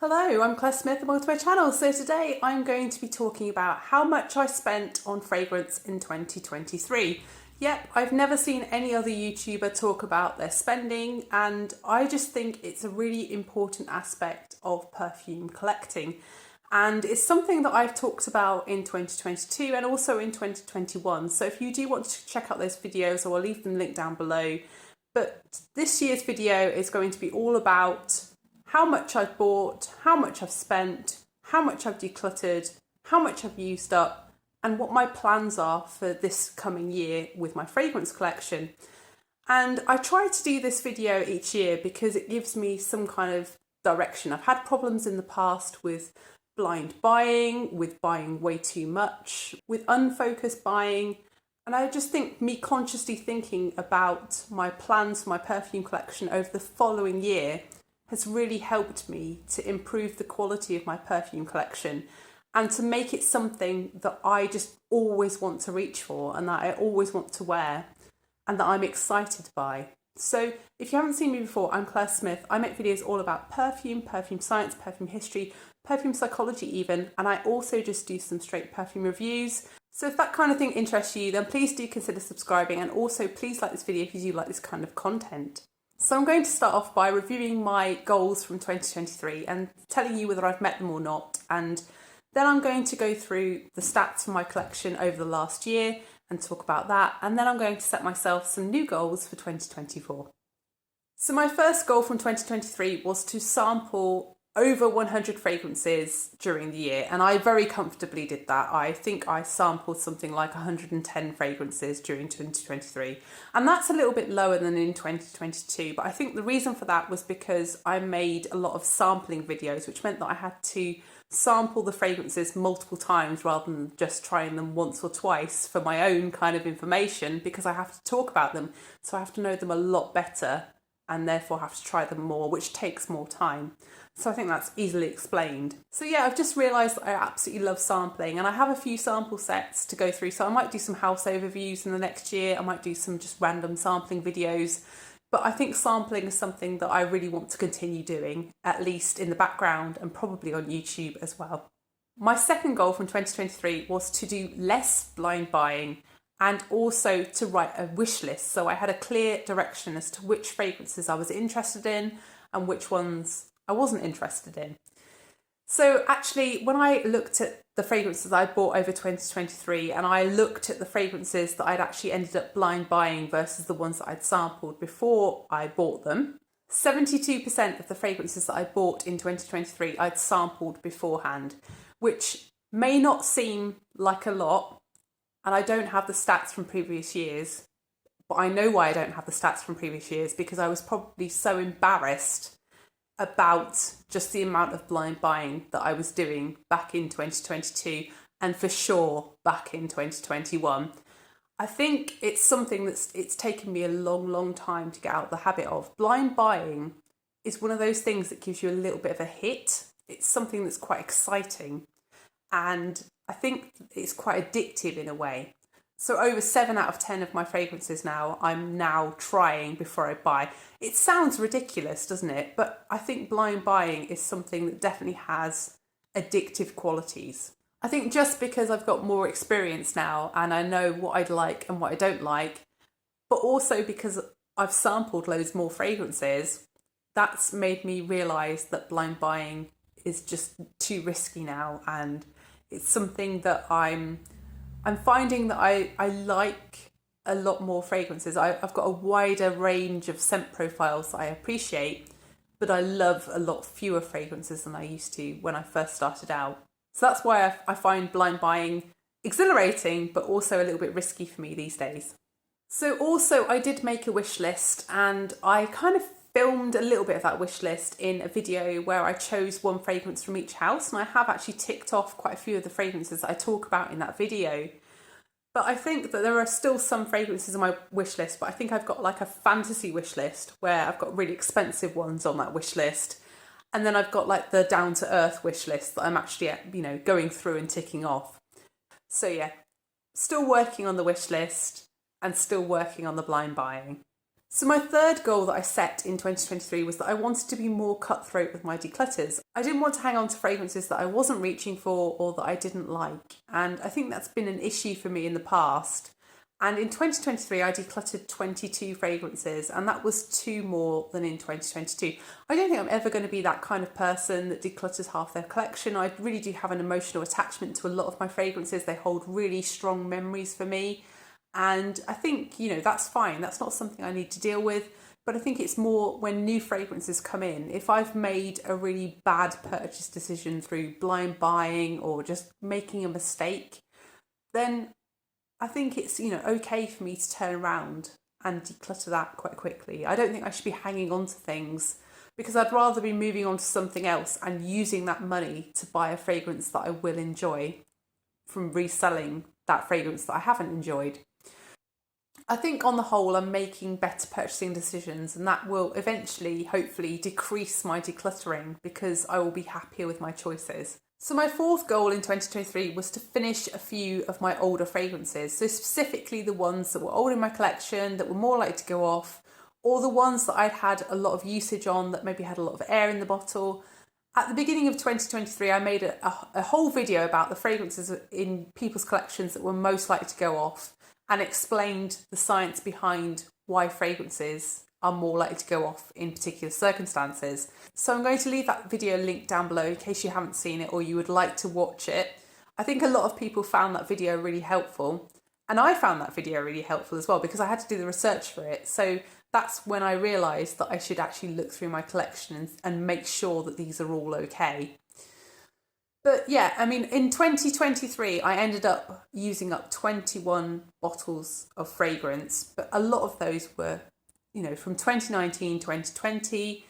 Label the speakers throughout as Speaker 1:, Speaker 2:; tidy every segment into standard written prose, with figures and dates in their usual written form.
Speaker 1: Hello, I'm Claire Smith and welcome to my channel. So today I'm going to be talking about how much I spent on fragrance in 2023. Yep, I've never seen any other YouTuber talk about their spending, and I just think it's a really important aspect of perfume collecting. And it's something that I've talked about in 2022 and also in 2021. So if you do want to check out those videos, I'll leave them linked down below. But this year's video is going to be all about how much I've bought, how much I've spent, how much I've decluttered, how much I've used up, and what my plans are for this coming year with my fragrance collection. And I try to do this video each year because it gives me some kind of direction. I've had problems in the past with blind buying, with buying way too much, with unfocused buying. And I just think me consciously thinking about my plans for my perfume collection over the following year has really helped me to improve the quality of my perfume collection and to make it something that I just always want to reach for and that I always want to wear and that I'm excited by. So if you haven't seen me before, I'm Claire Smith. I make videos all about perfume, perfume science, perfume history, perfume psychology even, and I also just do some straight perfume reviews. So if that kind of thing interests you, then please do consider subscribing, and also please like this video if you do like this kind of content. So I'm going to start off by reviewing my goals from 2023 and telling you whether I've met them or not. And then I'm going to go through the stats for my collection over the last year and talk about that. And then I'm going to set myself some new goals for 2024. So my first goal from 2023 was to sample over 100 fragrances during the year, and I very comfortably did that. I think I sampled something like 110 fragrances during 2023, and that's a little bit lower than in 2022, but I think the reason for that was because I made a lot of sampling videos, which meant that I had to sample the fragrances multiple times rather than just trying them once or twice for my own kind of information, because I have to talk about them, so I have to know them a lot better and therefore have to try them more, which takes more time. So I think that's easily explained. So yeah, I've just realised that I absolutely love sampling, and I have a few sample sets to go through. So I might do some house overviews in the next year. I might do some just random sampling videos. But I think sampling is something that I really want to continue doing, at least in the background and probably on YouTube as well. My second goal from 2023 was to do less blind buying and also to write a wish list. So I had a clear direction as to which fragrances I was interested in and which ones I wasn't interested in. So actually, when I looked at the fragrances I bought over 2023 and I looked at the fragrances that I'd actually ended up blind buying versus the ones that I'd sampled before I bought them, 72% of the fragrances that I bought in 2023 I'd sampled beforehand, which may not seem like a lot, and I don't have the stats from previous years, but I know why I don't have the stats from previous years, because I was probably so embarrassed about just the amount of blind buying that I was doing back in 2022 and for sure back in 2021. I think it's something it's taken me a long time to get out of the habit of. Blind buying is one of those things that gives you a little bit of a hit. It's something that's quite exciting, and I think it's quite addictive in a way. So over 7 out of 10 of my fragrances now, I'm now trying before I buy. It sounds ridiculous, doesn't it? But I think blind buying is something that definitely has addictive qualities. I think just because I've got more experience now and I know what I'd like and what I don't like, but also because I've sampled loads more fragrances, that's made me realise that blind buying is just too risky now, and it's something that I'm finding that I like a lot more fragrances. I've got a wider range of scent profiles that I appreciate, but I love a lot fewer fragrances than I used to when I first started out. So that's why I find blind buying exhilarating, but also a little bit risky for me these days. So also I did make a wish list, and I kind of filmed a little bit of that wish list in a video where I chose one fragrance from each house, and I have actually ticked off quite a few of the fragrances that I talk about in that video. But I think that there are still some fragrances on my wish list, but I think I've got like a fantasy wish list where I've got really expensive ones on that wish list. And then I've got like the down to earth wish list that I'm actually, going through and ticking off. So yeah, still working on the wish list and still working on the blind buying. So my third goal that I set in 2023 was that I wanted to be more cutthroat with my declutters. I didn't want to hang on to fragrances that I wasn't reaching for or that I didn't like. And I think that's been an issue for me in the past. And in 2023, I decluttered 22 fragrances, and that was 2 more than in 2022. I don't think I'm ever going to be that kind of person that declutters half their collection. I really do have an emotional attachment to a lot of my fragrances. They hold really strong memories for me. And I think, that's fine. That's not something I need to deal with. But I think it's more when new fragrances come in. If I've made a really bad purchase decision through blind buying or just making a mistake, then I think it's, okay for me to turn around and declutter that quite quickly. I don't think I should be hanging on to things because I'd rather be moving on to something else and using that money to buy a fragrance that I will enjoy from reselling that fragrance that I haven't enjoyed. I think on the whole, I'm making better purchasing decisions, and that will eventually, hopefully, decrease my decluttering because I will be happier with my choices. So my fourth goal in 2023 was to finish a few of my older fragrances. So specifically the ones that were old in my collection, that were more likely to go off, or the ones that I'd had a lot of usage on that maybe had a lot of air in the bottle. At the beginning of 2023, I made a whole video about the fragrances in people's collections that were most likely to go off and explained the science behind why fragrances are more likely to go off in particular circumstances. So I'm going to leave that video linked down below in case you haven't seen it or you would like to watch it. I think a lot of people found that video really helpful, and I found that video really helpful as well because I had to do the research for it. So that's when I realised that I should actually look through my collection and make sure that these are all okay. But yeah, in 2023, I ended up using up 21 bottles of fragrance, but a lot of those were, from 2019, 2020.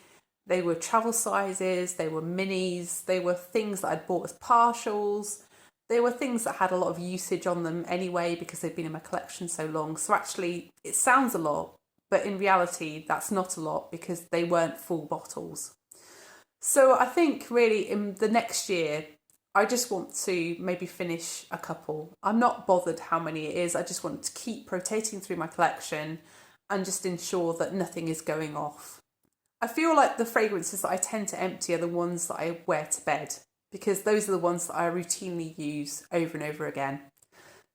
Speaker 1: They were travel sizes, they were minis, they were things that I'd bought as partials. They were things that had a lot of usage on them anyway because they'd been in my collection so long. So actually, it sounds a lot, but in reality, that's not a lot because they weren't full bottles. So I think really in the next year, I just want to maybe finish a couple. I'm not bothered how many it is. I just want to keep rotating through my collection and just ensure that nothing is going off. I feel like the fragrances that I tend to empty are the ones that I wear to bed because those are the ones that I routinely use over and over again.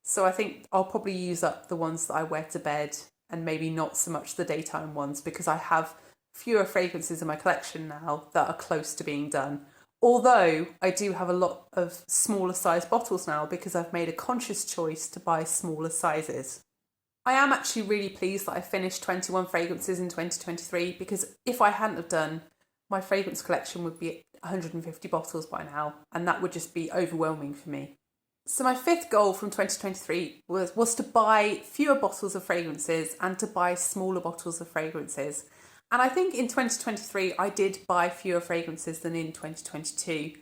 Speaker 1: So I think I'll probably use up the ones that I wear to bed and maybe not so much the daytime ones because I have fewer fragrances in my collection now that are close to being done. Although I do have a lot of smaller size bottles now because I've made a conscious choice to buy smaller sizes. I am actually really pleased that I finished 21 fragrances in 2023 because if I hadn't have done, my fragrance collection would be 150 bottles by now, and that would just be overwhelming for me. So my fifth goal from 2023 was to buy fewer bottles of fragrances and to buy smaller bottles of fragrances. And I think in 2023, I did buy fewer fragrances than in 2022.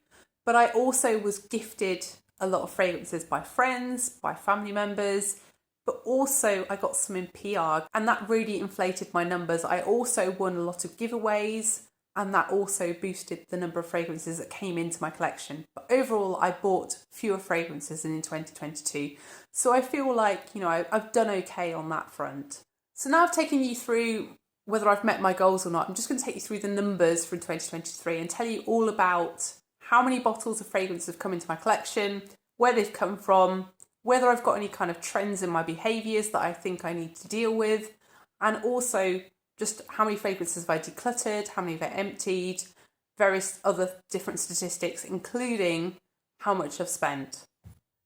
Speaker 1: But I also was gifted a lot of fragrances by friends, by family members, but also I got some in PR and that really inflated my numbers. I also won a lot of giveaways and that also boosted the number of fragrances that came into my collection. But overall, I bought fewer fragrances than in 2022. So I feel like, I've done okay on that front. So now I've taken you through whether I've met my goals or not. I'm just going to take you through the numbers for 2023 and tell you all about how many bottles of fragrance have come into my collection, where they've come from, whether I've got any kind of trends in my behaviours that I think I need to deal with, and also just how many fragrances have I decluttered, how many have I emptied, various other different statistics, including how much I've spent.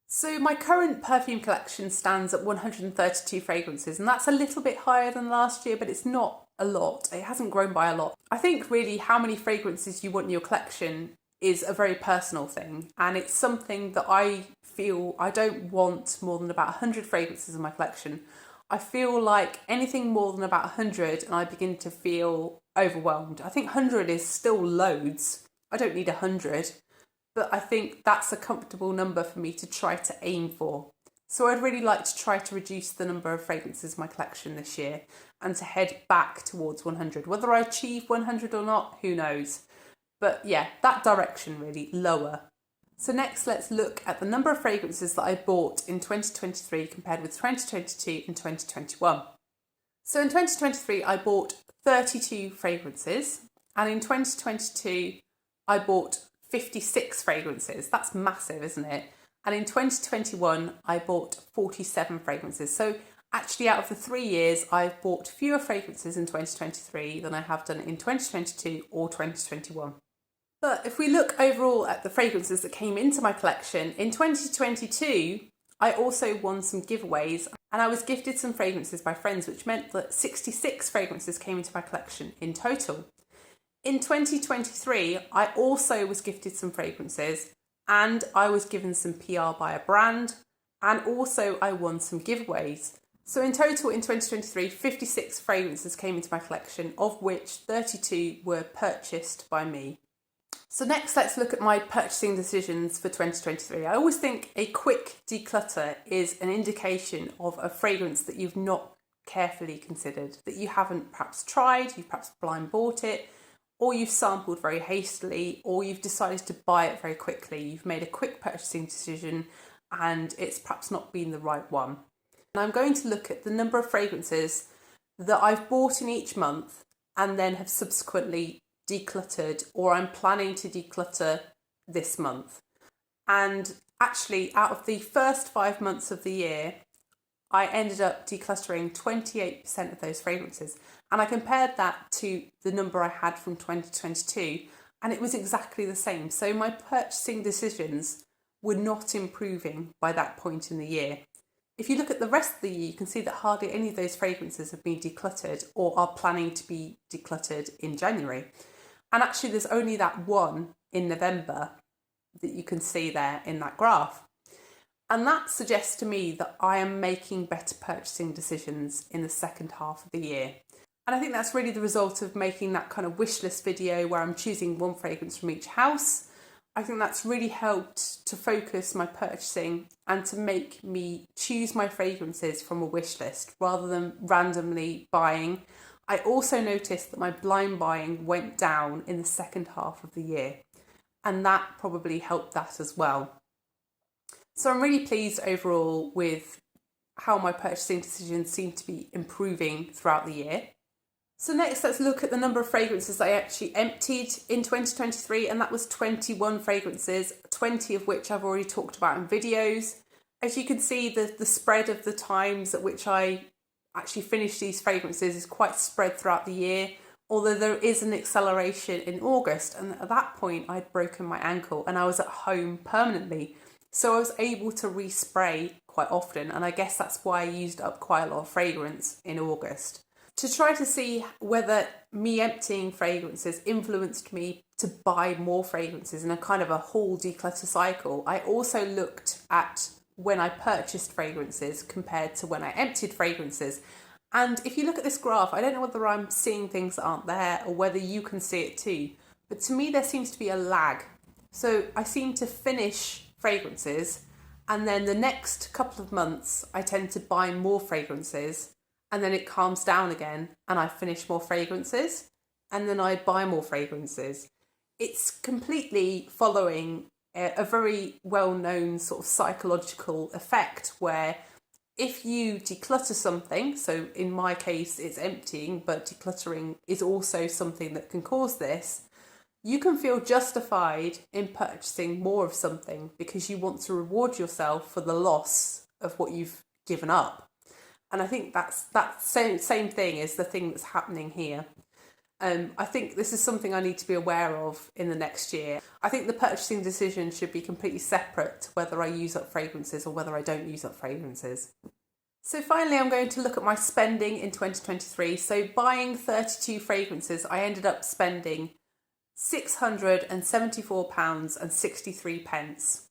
Speaker 1: So my current perfume collection stands at 132 fragrances, and that's a little bit higher than last year, but it's not a lot. It hasn't grown by a lot. I think really how many fragrances you want in your collection is a very personal thing, and it's something that I feel I don't want more than about 100 fragrances in my collection. I feel like anything more than about 100 and I begin to feel overwhelmed. I think 100 is still loads. I don't need 100, but I think that's a comfortable number for me to try to aim for. So I'd really like to try to reduce the number of fragrances in my collection this year and to head back towards 100. Whether I achieve 100 or not, who knows? But yeah, that direction really, lower. So next, let's look at the number of fragrances that I bought in 2023 compared with 2022 and 2021. So in 2023, I bought 32 fragrances, and in 2022, I bought 56 fragrances. That's massive, isn't it? And in 2021, I bought 47 fragrances. So actually, out of the 3 years, I've bought fewer fragrances in 2023 than I have done in 2022 or 2021. But if we look overall at the fragrances that came into my collection, in 2022, I also won some giveaways, and I was gifted some fragrances by friends, which meant that 66 fragrances came into my collection in total. In 2023, I also was gifted some fragrances, and I was given some PR by a brand, and also I won some giveaways. So in total in 2023, 56 fragrances came into my collection, of which 32 were purchased by me. So next, let's look at my purchasing decisions for 2023. I always think a quick declutter is an indication of a fragrance that you've not carefully considered, that you haven't perhaps tried, you've perhaps blind bought it, or you've sampled very hastily, or you've decided to buy it very quickly. You've made a quick purchasing decision and it's perhaps not been the right one. And I'm going to look at the number of fragrances that I've bought in each month and then have subsequently decluttered, or I'm planning to declutter this month. And actually, out of the first 5 months of the year, I ended up decluttering 28% of those fragrances. And I compared that to the number I had from 2022, and it was exactly the same. So my purchasing decisions were not improving by that point in the year. If you look at the rest of the year, you can see that hardly any of those fragrances have been decluttered or are planning to be decluttered in January. And actually, there's only that one in November that you can see there in that graph. And that suggests to me that I am making better purchasing decisions in the second half of the year. And I think that's really the result of making that kind of wish list video where I'm choosing one fragrance from each house. I think that's really helped to focus my purchasing and to make me choose my fragrances from a wish list rather than randomly buying. I also noticed that my blind buying went down in the second half of the year, and that probably helped that as well. So I'm really pleased overall with how my purchasing decisions seem to be improving throughout the year. So next, let's look at the number of fragrances I actually emptied in 2023, and that was 21 fragrances, 20 of which I've already talked about in videos. As you can see, the spread of the times at which I actually finish these fragrances is quite spread throughout the year, although there is an acceleration in August, and at that point I'd broken my ankle and I was at home permanently, so I was able to respray quite often, and I guess that's why I used up quite a lot of fragrance in August. To try to see whether me emptying fragrances influenced me to buy more fragrances in a kind of a whole declutter cycle, I also looked at when I purchased fragrances compared to when I emptied fragrances. And if you look at this graph, I don't know whether I'm seeing things that aren't there or whether you can see it too, but to me there seems to be a lag. So I seem to finish fragrances, and then the next couple of months I tend to buy more fragrances, and then it calms down again and I finish more fragrances, and then I buy more fragrances. It's completely following a very well-known sort of psychological effect where if you declutter something, so in my case it's emptying, but decluttering is also something that can cause this, you can feel justified in purchasing more of something because you want to reward yourself for the loss of what you've given up. And I think that same thing is the thing that's happening here. I think this is something I need to be aware of in the next year. I think the purchasing decision should be completely separate to whether I use up fragrances or whether I don't use up fragrances. So finally, I'm going to look at my spending in 2023. So buying 32 fragrances, I ended up spending £674.63.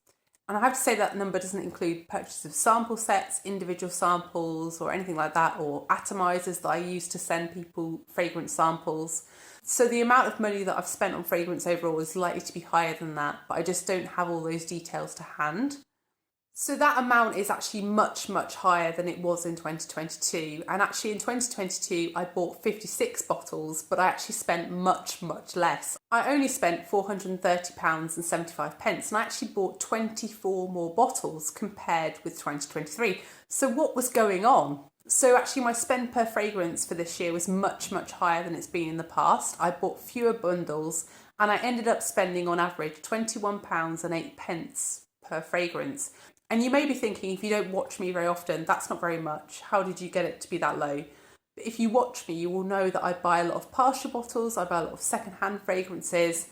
Speaker 1: And I have to say that number doesn't include purchase of sample sets, individual samples or anything like that, or atomizers that I use to send people fragrance samples. So the amount of money that I've spent on fragrance overall is likely to be higher than that, but I just don't have all those details to hand. So that amount is actually much, much higher than it was in 2022. And actually in 2022, I bought 56 bottles, but I actually spent much, much less. I only spent £430.75, and I actually bought 24 more bottles compared with 2023. So what was going on? So actually my spend per fragrance for this year was much, much higher than it's been in the past. I bought fewer bundles and I ended up spending on average £21.08 per fragrance. And you may be thinking, if you don't watch me very often, that's not very much. How did you get it to be that low? But if you watch me, you will know that I buy a lot of partial bottles, I buy a lot of secondhand fragrances,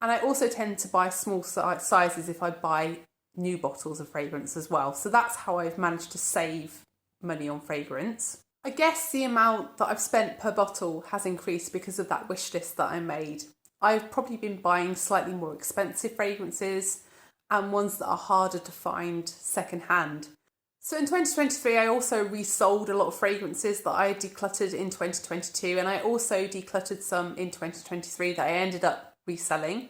Speaker 1: and I also tend to buy small sizes if I buy new bottles of fragrance as well. So that's how I've managed to save money on fragrance. I guess the amount that I've spent per bottle has increased because of that wish list that I made. I've probably been buying slightly more expensive fragrances and ones that are harder to find secondhand. So in 2023, I also resold a lot of fragrances that I decluttered in 2022, and I also decluttered some in 2023 that I ended up reselling.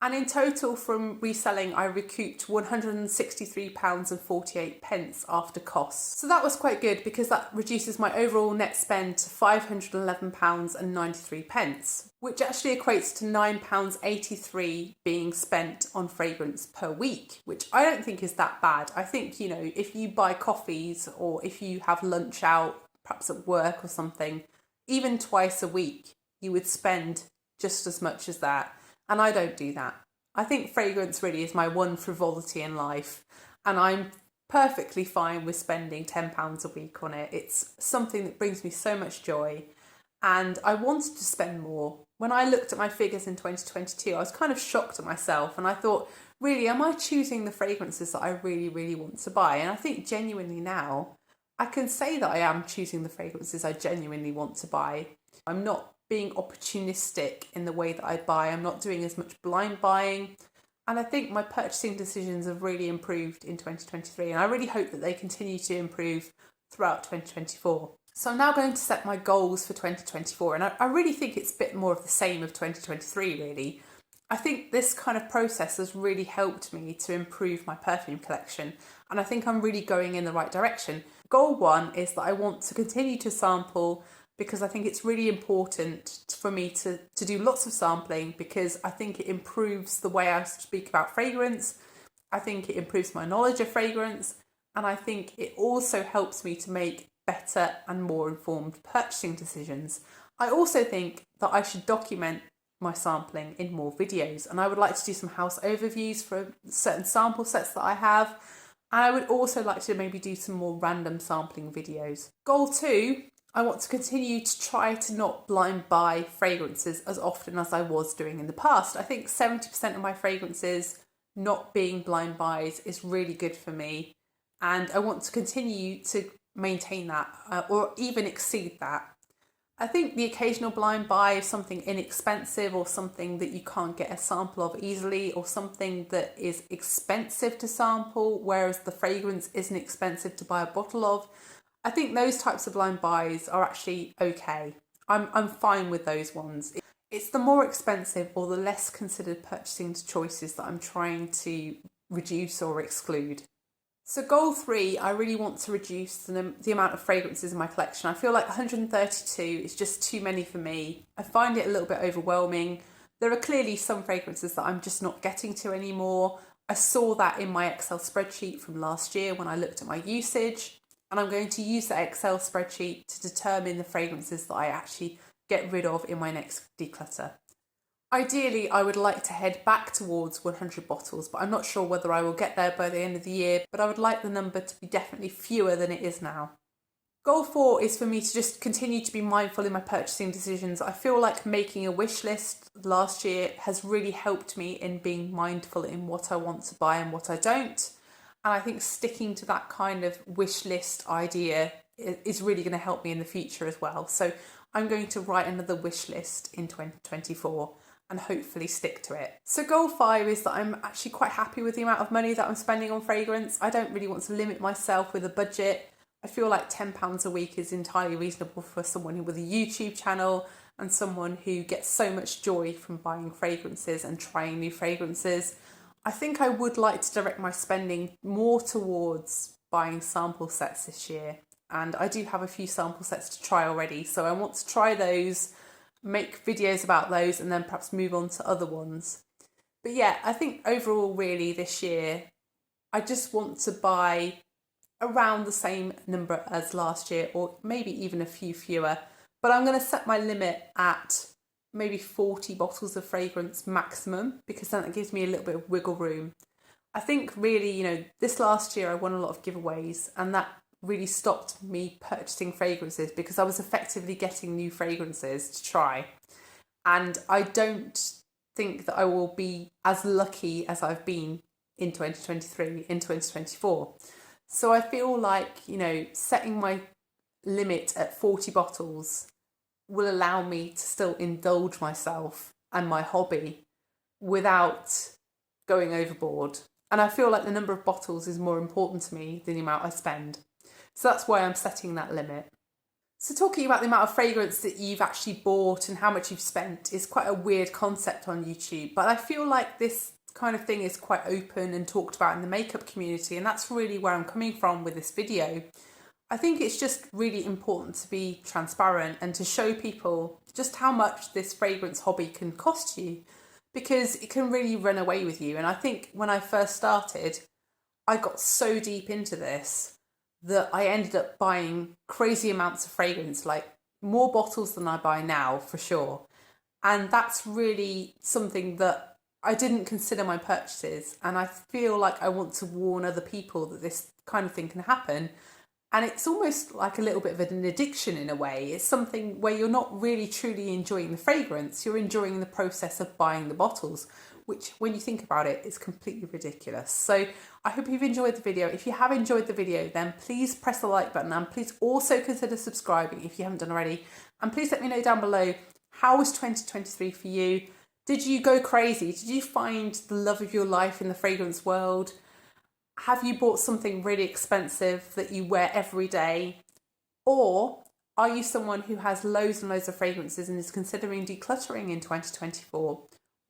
Speaker 1: And in total from reselling, I recouped £163.48 after costs. So that was quite good because that reduces my overall net spend to £511.93, which actually equates to £9.83 being spent on fragrance per week, which I don't think is that bad. I think, if you buy coffees or if you have lunch out, perhaps at work or something, even twice a week, you would spend just as much as that. And I don't do that. I think fragrance really is my one frivolity in life, and I'm perfectly fine with spending £10 a week on it. It's something that brings me so much joy, and I wanted to spend more. When I looked at my figures in 2022, I was kind of shocked at myself, and I thought, really, am I choosing the fragrances that I really, really want to buy? And I think genuinely now, I can say that I am choosing the fragrances I genuinely want to buy. I'm not being opportunistic in the way that I buy. I'm not doing as much blind buying. And I think my purchasing decisions have really improved in 2023. And I really hope that they continue to improve throughout 2024. So I'm now going to set my goals for 2024. And I really think it's a bit more of the same of 2023, really. I think this kind of process has really helped me to improve my perfume collection. And I think I'm really going in the right direction. Goal 1 is that I want to continue to sample, because I think it's really important for me to do lots of sampling, because I think it improves the way I speak about fragrance. I think it improves my knowledge of fragrance, and I think it also helps me to make better and more informed purchasing decisions. I also think that I should document my sampling in more videos, and I would like to do some house overviews for certain sample sets that I have, and I would also like to maybe do some more random sampling videos. Goal 2, I want to continue to try to not blind buy fragrances as often as I was doing in the past. I think 70% of my fragrances not being blind buys is really good for me, and I want to continue to maintain that or even exceed that. I think the occasional blind buy is something inexpensive or something that you can't get a sample of easily, or something that is expensive to sample, whereas the fragrance isn't expensive to buy a bottle of. I think those types of blind buys are actually okay. I'm fine with those ones. It's the more expensive or the less considered purchasing choices that I'm trying to reduce or exclude. So goal 3, I really want to reduce the amount of fragrances in my collection. I feel like 132 is just too many for me. I find it a little bit overwhelming. There are clearly some fragrances that I'm just not getting to anymore. I saw that in my Excel spreadsheet from last year when I looked at my usage. And I'm going to use that Excel spreadsheet to determine the fragrances that I actually get rid of in my next declutter. Ideally, I would like to head back towards 100 bottles, but I'm not sure whether I will get there by the end of the year, but I would like the number to be definitely fewer than it is now. Goal 4 is for me to just continue to be mindful in my purchasing decisions. I feel like making a wish list last year has really helped me in being mindful in what I want to buy and what I don't. And I think sticking to that kind of wish list idea is really going to help me in the future as well. So I'm going to write another wish list in 2024 and hopefully stick to it. So goal 5 is that I'm actually quite happy with the amount of money that I'm spending on fragrance. I don't really want to limit myself with a budget. I feel like £10 a week is entirely reasonable for someone with a YouTube channel and someone who gets so much joy from buying fragrances and trying new fragrances. I think I would like to direct my spending more towards buying sample sets this year. And I do have a few sample sets to try already. So I want to try those, make videos about those, and then perhaps move on to other ones. But yeah, I think overall really this year, I just want to buy around the same number as last year, or maybe even a few fewer. But I'm going to set my limit at maybe 40 bottles of fragrance maximum, because then it gives me a little bit of wiggle room. I think really, this last year I won a lot of giveaways, and that really stopped me purchasing fragrances because I was effectively getting new fragrances to try. And I don't think that I will be as lucky as I've been in 2023, in 2024. So I feel like, setting my limit at 40 bottles will allow me to still indulge myself and my hobby without going overboard. And I feel like the number of bottles is more important to me than the amount I spend. So that's why I'm setting that limit. So talking about the amount of fragrance that you've actually bought and how much you've spent is quite a weird concept on YouTube. But I feel like this kind of thing is quite open and talked about in the makeup community. And that's really where I'm coming from with this video. I think it's just really important to be transparent and to show people just how much this fragrance hobby can cost you, because it can really run away with you. And I think when I first started, I got so deep into this that I ended up buying crazy amounts of fragrance, like more bottles than I buy now for sure. And that's really something that I didn't consider my purchases. And I feel like I want to warn other people that this kind of thing can happen. And it's almost like a little bit of an addiction in a way. It's something where you're not really truly enjoying the fragrance, you're enjoying the process of buying the bottles, which when you think about it is completely ridiculous. So I hope you've enjoyed the video. If you have enjoyed the video, then please press the like button, and please also consider subscribing if you haven't done already. And please let me know down below, how was 2023 for you? Did you go crazy? Did you find the love of your life in the fragrance world? Have you bought something really expensive that you wear every day? Or are you someone who has loads and loads of fragrances and is considering decluttering in 2024?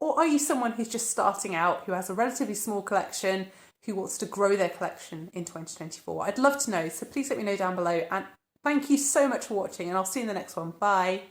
Speaker 1: Or are you someone who's just starting out, who has a relatively small collection, who wants to grow their collection in 2024? I'd love to know, so please let me know down below. And thank you so much for watching, and I'll see you in the next one. Bye.